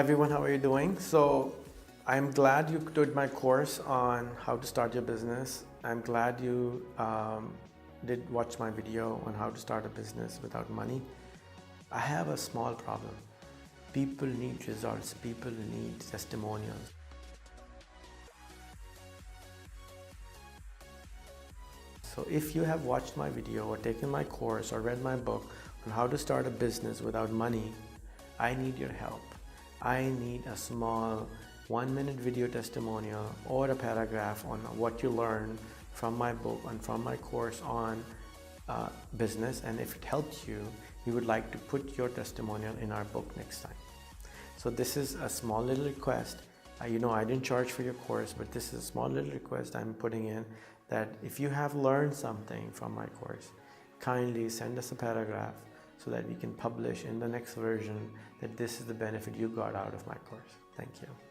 everyone, how are you doing? So I'm glad you took my course on how to start your business. I'm glad you did watch my video on how to start a business without money. I have a small problem. People need results, people need testimonials. So if you have watched my video or taken my course or read my book on how to start a business without money, I need your help. I need a small 1-minute video testimonial or a paragraph on what you learned from my book and from my course on business, and if it helps you, we would like to put your testimonial in our book next time. So this is a small little request. I didn't charge for your course, but this is a small little request I'm putting in, that if you have learned something from my course, kindly send us a paragraph so that we can publish in the next version that this is the benefit you got out of my course. Thank you.